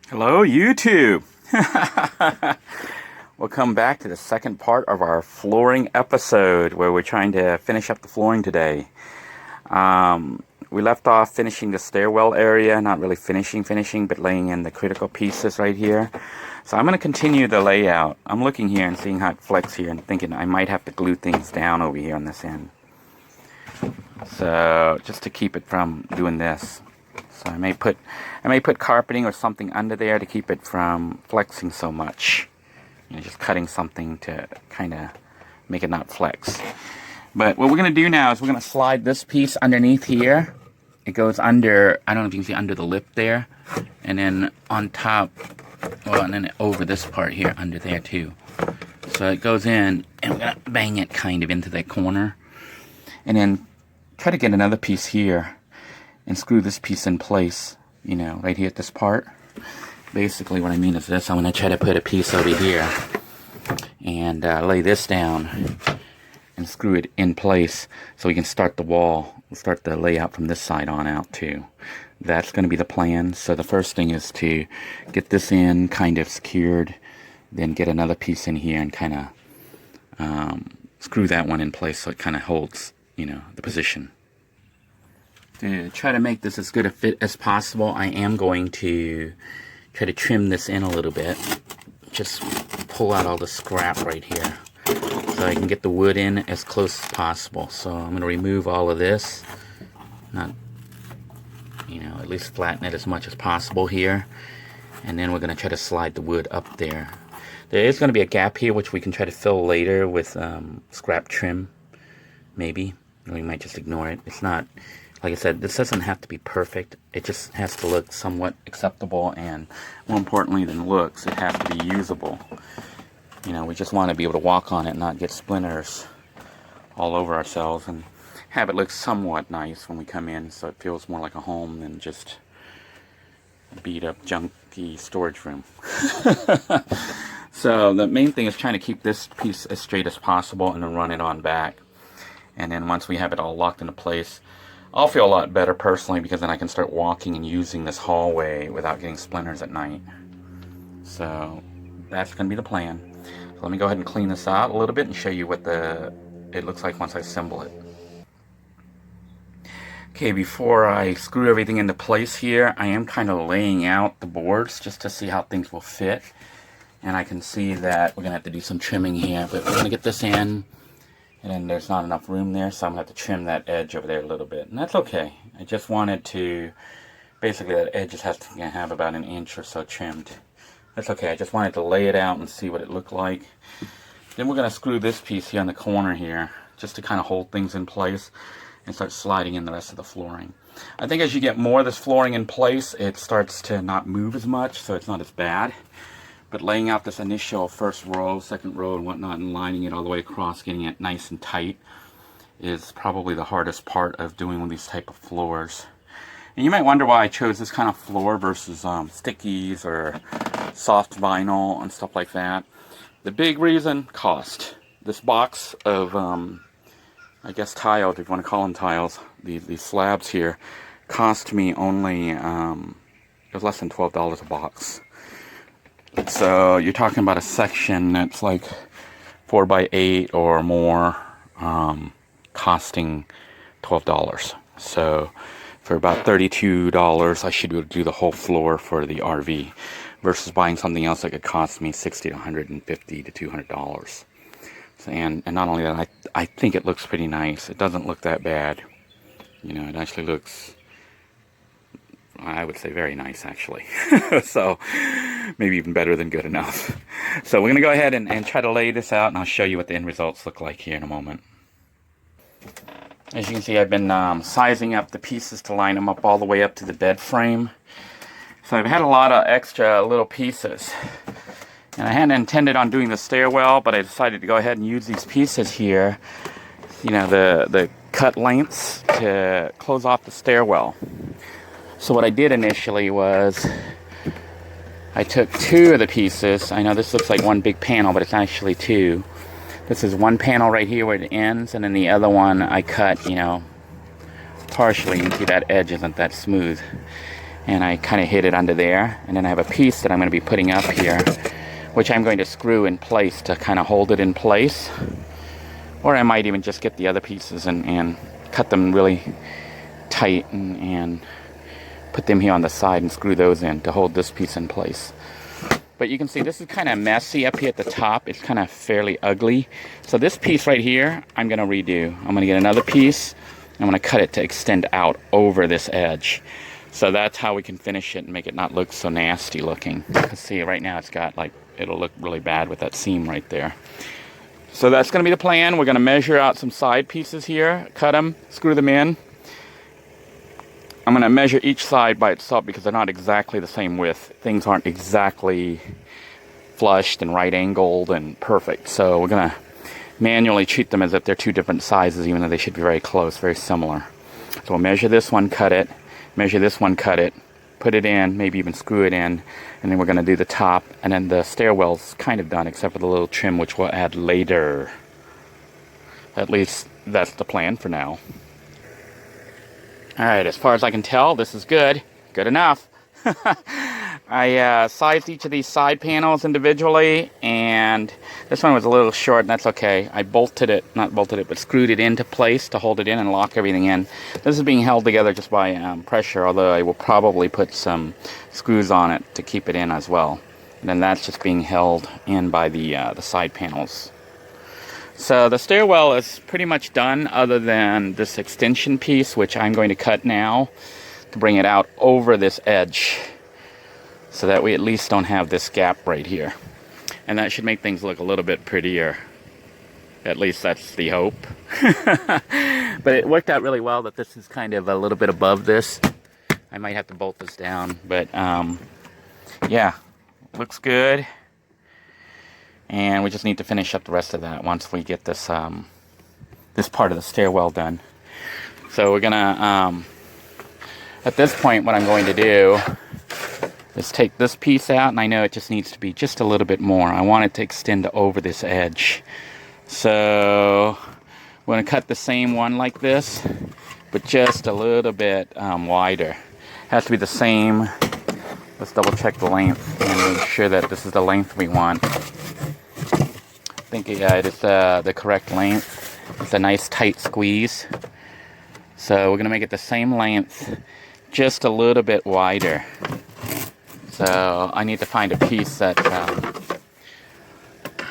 Hello, YouTube. We'll come back to the second part of our flooring episode where we're trying to finish up the flooring today. We left off finishing the stairwell area, not really finishing, but laying in the critical pieces right here. So I'm going to continue the layout. I'm looking here and seeing how it flex here and thinking I might have to glue things down over here on this end. So just to keep it from doing this. So I may put carpeting or something under there to keep it from flexing so much. You know, just cutting something to kind of make it not flex. But what we're going to do now is we're going to slide this piece underneath here. It goes under, I don't know if you can see, under the lip there. And then on top, well, and then over this part here, under there too. So it goes in, and we're going to bang it kind of into that corner. And then try to get another piece here and screw this piece in place, you know, right here at this part. Basically what I mean is this: I'm going to try to put a piece over here and lay this down and screw it in place so we can start the wall. We'll start the layout from this side on out too. That's going to be the plan. So the first thing is to get this in kind of secured, then get another piece in here and kind of screw that one in place so it kind of holds, you know, the position. To try to make this as good a fit as possible, I am going to try to trim this in a little bit. Just pull out all the scrap right here so I can get the wood in as close as possible. So I'm going to remove all of this, not, you know, at least flatten it as much as possible here. And then we're going to try to slide the wood up there. There is going to be a gap here which we can try to fill later with scrap trim, maybe. Or we might just ignore it. It's not, like I said, this doesn't have to be perfect. It just has to look somewhat acceptable, and more importantly than looks, it has to be usable. You know, we just want to be able to walk on it and not get splinters all over ourselves, and have it look somewhat nice when we come in, so it feels more like a home than just a beat up junky storage room. So the main thing is trying to keep this piece as straight as possible and then run it on back. And then once we have it all locked into place, I'll feel a lot better personally, because then I can start walking and using this hallway without getting splinters at night. So that's going to be the plan. So let me go ahead and clean this out a little bit and show you what it looks like once I assemble it. Okay, before I screw everything into place here, I am kind of laying out the boards just to see how things will fit. And I can see that we're going to have to do some trimming here, but we're going to get this in. And then there's not enough room there, so I'm going to have to trim that edge over there a little bit. And that's okay. I just wanted to, basically that edge just has to have about an inch or so trimmed. That's okay. I just wanted to lay it out and see what it looked like. Then we're going to screw this piece here on the corner here, just to kind of hold things in place and start sliding in the rest of the flooring. I think as you get more of this flooring in place, it starts to not move as much, so it's not as bad. But laying out this initial first row, second row, and whatnot, and lining it all the way across, getting it nice and tight, is probably the hardest part of doing one of these type of floors. And you might wonder why I chose this kind of floor versus stickies or soft vinyl and stuff like that. The big reason, cost. This box of, I guess tiles, if you want to call them tiles, these slabs here, cost me only, it was less than $12 a box. So you're talking about a section that's like 4x8 or more, costing $12. So for about $32, I should be able to do the whole floor for the RV, versus buying something else that could cost me $60 to $150 to $200. So, and not only that, I think it looks pretty nice. It doesn't look that bad. You know, it actually looks, I would say, very nice actually. So maybe even better than good enough. So we're going to go ahead and try to lay this out, and I'll show you what the end results look like here in a moment. As you can see, I've been sizing up the pieces to line them up all the way up to the bed frame. So I've had a lot of extra little pieces. And I hadn't intended on doing the stairwell, but I decided to go ahead and use these pieces here, you know, the cut lengths, to close off the stairwell. So what I did initially was I took two of the pieces. I know this looks like one big panel, but it's actually two. This is one panel right here where it ends, and then the other one I cut, you know, partially. You can see that edge isn't that smooth. and I kind of hid it under there. And then I have a piece that I'm going to be putting up here, which I'm going to screw in place to kind of hold it in place. Or I might even just get the other pieces and cut them really tight and put them here on the side and screw those in to hold this piece in place. But you can see this is kind of messy up here at the top. It's kind of fairly ugly. So this piece right here, I'm going to redo. I'm going to get another piece. I'm going to cut it to extend out over this edge. So that's how we can finish it and make it not look so nasty looking. You can see right now it's got like, it'll look really bad with that seam right there. So that's going to be the plan. We're going to measure out some side pieces here, cut them, screw them in. I'm going to measure each side by itself because they're not exactly the same width. Things aren't exactly flushed and right angled and perfect. So we're going to manually treat them as if they're two different sizes, even though they should be very close, very similar. So we'll measure this one, cut it, measure this one, cut it, put it in, maybe even screw it in, and then we're going to do the top, and then the stairwell's kind of done except for the little trim which we'll add later. At least that's the plan for now. Alright, as far as I can tell, this is good. Good enough. I sized each of these side panels individually, and this one was a little short, and that's okay. I bolted it, not bolted it, but screwed it into place to hold it in and lock everything in. This is being held together just by pressure, although I will probably put some screws on it to keep it in as well. And then that's just being held in by the side panels. So the stairwell is pretty much done other than this extension piece, which I'm going to cut now to bring it out over this edge so that we at least don't have this gap right here. And that should make things look a little bit prettier. At least that's the hope. But it worked out really well that this is kind of a little bit above this. I might have to bolt this down, but yeah, looks good. And we just need to finish up the rest of that once we get this this part of the stairwell done. So we're gonna at this point what I'm going to do is take this piece out, and I know it just needs to be just a little bit more. I want it to extend over this edge. So we're gonna cut the same one like this, but just a little bit wider. Has to be the same. Let's double check the length and make sure that this is the length we want. I think it is the correct length. It's a nice tight squeeze. So we're going to make it the same length, just a little bit wider. So I need to find a piece that,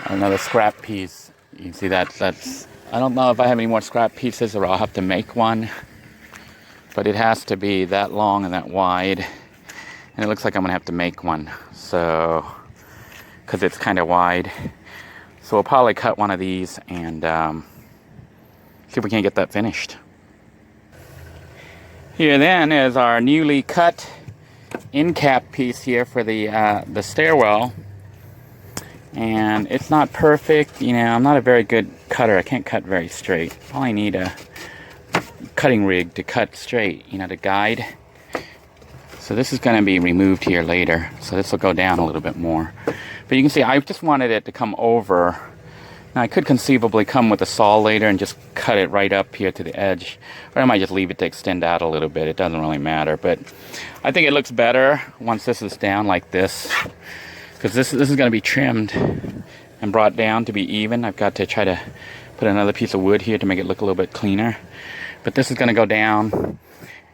another scrap piece. You can see that's, I don't know if I have any more scrap pieces or I'll have to make one. But it has to be that long and that wide. And it looks like I'm going to have to make one. So, because it's kind of wide. So we'll probably cut one of these and see if we can get that finished. Here then is our newly cut end cap piece here for the stairwell. And it's not perfect, you know, I'm not a very good cutter. I can't cut very straight. Probably need a cutting rig to cut straight, you know, to guide. So this is going to be removed here later. So this will go down a little bit more. But you can see I just wanted it to come over. Now I could conceivably come with a saw later and just cut it right up here to the edge. Or I might just leave it to extend out a little bit. It doesn't really matter. But I think it looks better once this is down like this. Because this is going to be trimmed and brought down to be even. I've got to try to put another piece of wood here to make it look a little bit cleaner. But this is going to go down.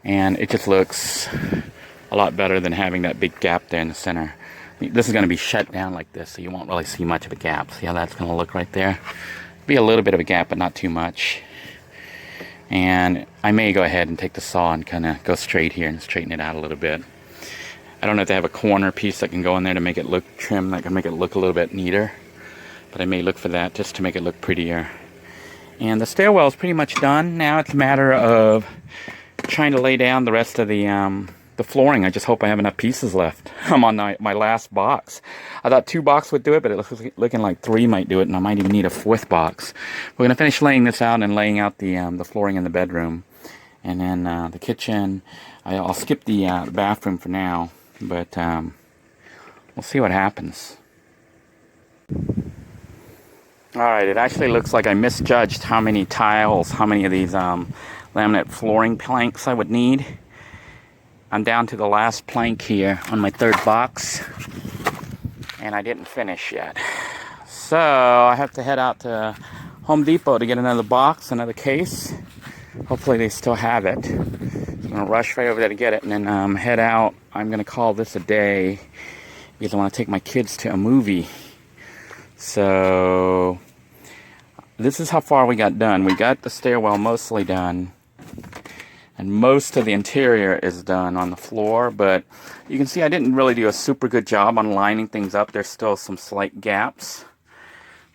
And it just looks a lot better than having that big gap there in the center. This is going to be shut down like this, so you won't really see much of a gap. See how that's going to look right there? Be a little bit of a gap, but not too much. And I may go ahead and take the saw and kind of go straight here and straighten it out a little bit. I don't know if they have a corner piece that can go in there to make it look trim, that can make it look a little bit neater. But I may look for that just to make it look prettier. And the stairwell is pretty much done. Now it's a matter of trying to lay down the rest of the flooring. I just hope I have enough pieces left. I'm on my last box. I thought 2 boxes would do it, but it looks looking like 3 might do it, and I might even need a 4th box. We're going to finish laying this out and laying out the flooring in the bedroom. And then the kitchen, I'll skip the bathroom for now, but we'll see what happens. Alright, it actually looks like I misjudged how many tiles, how many of these laminate flooring planks I would need. I'm down to the last plank here on my third box, and I didn't finish yet. So I have to head out to Home Depot to get another box, another case. Hopefully they still have it. So I'm gonna rush right over there to get it, and then head out. I'm gonna call this a day because I want to take my kids to a movie. So this is how far we got done. We got the stairwell mostly done, and most of the interior is done on the floor, but you can see I didn't really do a super good job on lining things up. There's still some slight gaps,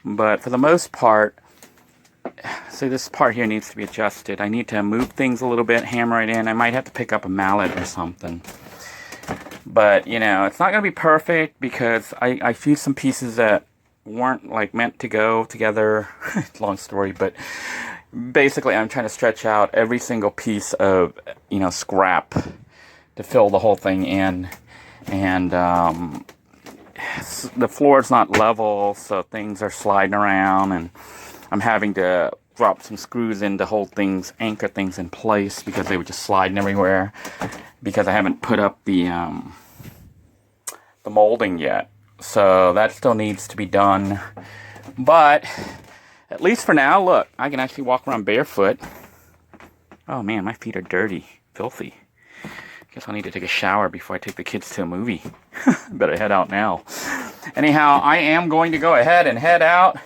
but for the most part, see, this part here needs to be adjusted. I need to move things a little bit, hammer it in. I might have to pick up a mallet or something. But, you know, it's not going to be perfect because I fused some pieces that weren't like meant to go together. Long story, but basically I'm trying to stretch out every single piece of, you know, scrap to fill the whole thing in. And the floor's not level, so things are sliding around, and I'm having to drop some screws in to hold things, anchor things in place, because they were just sliding everywhere, because I haven't put up the molding yet. So that still needs to be done. But at least for now, look, I can actually walk around barefoot. Oh man, my feet are dirty, filthy. Guess I'll need to take a shower before I take the kids to a movie. Better head out now. Anyhow, I am going to go ahead and head out.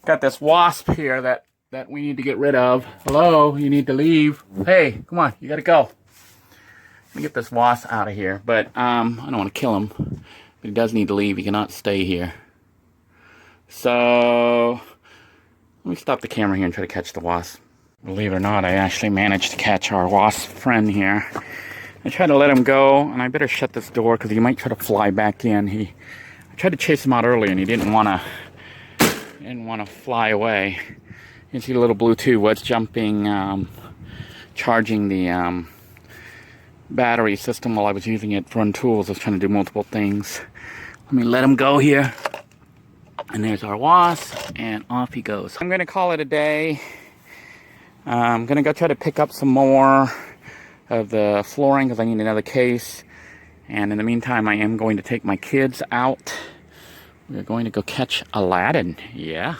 Got this wasp here that we need to get rid of. Hello, you need to leave. Hey, come on, you gotta go. Let me get this wasp out of here. But I don't want to kill him. But he does need to leave. He cannot stay here. So let me stop the camera here and try to catch the wasp. Believe it or not, I actually managed to catch our wasp friend here. I tried to let him go, and I better shut this door because he might try to fly back in. I tried to chase him out earlier, and he didn't want to fly away. You can see the little Bluetooth was jumping, charging the battery system while I was using it to run tools. I was trying to do multiple things. Let me let him go here. And there's our wasp, and off he goes. I'm going to call it a day. I'm going to go try to pick up some more of the flooring because I need another case. And in the meantime, I am going to take my kids out. We're going to go catch Aladdin. Yeah.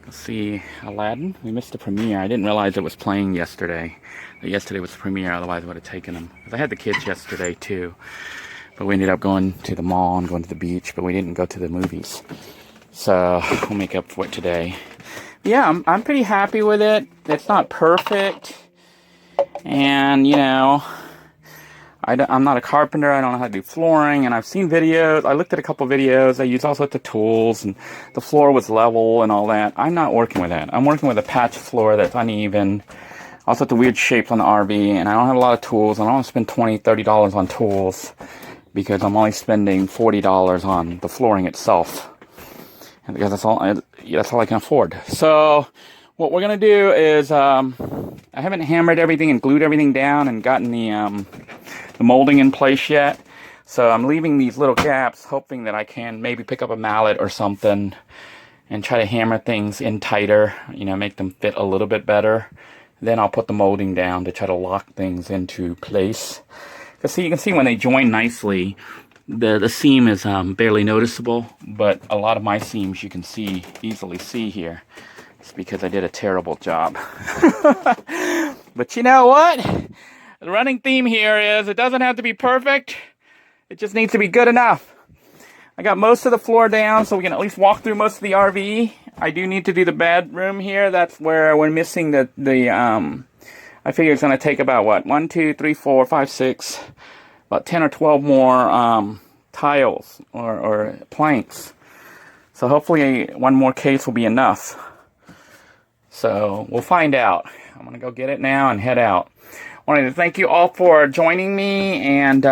Go see Aladdin. We missed the premiere. I didn't realize it was playing yesterday. Yesterday was the premiere, otherwise I would have taken them. Because I had the kids yesterday too. But we ended up going to the mall and going to the beach, but we didn't go to the movies. So we'll make up for it today. Yeah, I'm pretty happy with it. It's not perfect. And, you know, I'm not a carpenter. I don't know how to do flooring. And I've seen videos. I looked at a couple videos. I used all sorts of tools. And the floor was level and all that. I'm not working with that. I'm working with a patch floor that's uneven. All sorts of weird shapes on the RV. And I don't have a lot of tools. I don't want to spend $20, $30 on tools, because I'm only spending $40 on the flooring itself. And because that's all I can afford. So what we're going to do is, I haven't hammered everything and glued everything down and gotten the molding in place yet. So I'm leaving these little gaps, hoping that I can maybe pick up a mallet or something and try to hammer things in tighter, you know, make them fit a little bit better. Then I'll put the molding down to try to lock things into place. So you can see when they join nicely, the seam is barely noticeable, but a lot of my seams you can easily see here. It's because I did a terrible job. But you know what? The running theme here is it doesn't have to be perfect. It just needs to be good enough. I got most of the floor down so we can at least walk through most of the RV. I do need to do the bedroom here. That's where we're missing I figure it's going to take about, what, 1, 2, 3, 4, 5, 6, about 10 or 12 more tiles or planks. So hopefully one more case will be enough. So we'll find out. I'm going to go get it now and head out. I wanted to thank you all for joining me, and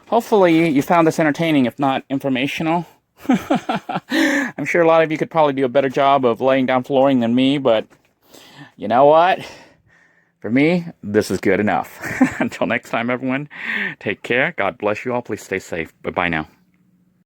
hopefully you found this entertaining, if not informational. I'm sure a lot of you could probably do a better job of laying down flooring than me, but you know what? For me, this is good enough. Until next time, everyone, take care. God bless you all. Please stay safe. Bye-bye now.